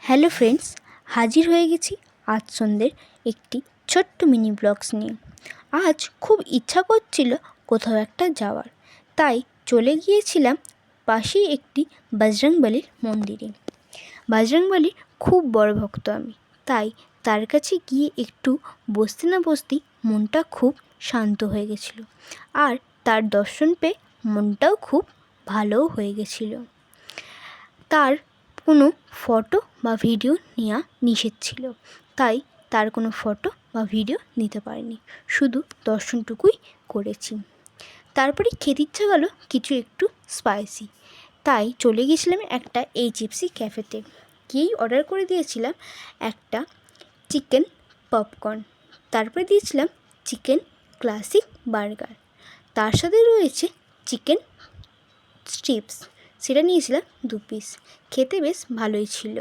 Hello friends, হাজির হয়ে গেছি আজ সন্ধ্যের একটি ছোট্ট মিনি ব্লগস নিয়ে। আজ খুব ইচ্ছা করছিল কোথাও একটা যাওয়ার, তাই চলে গিয়েছিলাম পাশেই একটি বজরংবলীর মন্দিরে। বজরংবলীর খুব বড় ভক্ত আমি, তাই তার কাছে গিয়ে একটু বসতে না বসতেই মনটা খুব শান্ত হয়ে গেছিলো, আর তার দর্শন পেয়ে মনটাও খুব ভালোও হয়ে গেছিলো। তার কোনো ফটো বা ভিডিও নেওয়া নিষেধ ছিল, তাই তার কোনো ফটো বা ভিডিও নিতে পারিনি, শুধু দর্শনটুকুই করেছি। তারপরে খেতে ইচ্ছা গেল কিছু একটু স্পাইসি, তাই চলে গেছিলাম একটা HFC ক্যাফেতে। গিয়েই অর্ডার করে দিয়েছিলাম একটা চিকেন পপকর্ন, তারপরে দিয়েছিলাম চিকেন ক্লাসিক বার্গার, তার সাথে রয়েছে চিকেন স্ট্রিপস, সেটা নিয়েছিলাম 2 পিস। খেতে বেশ ভালোই ছিল।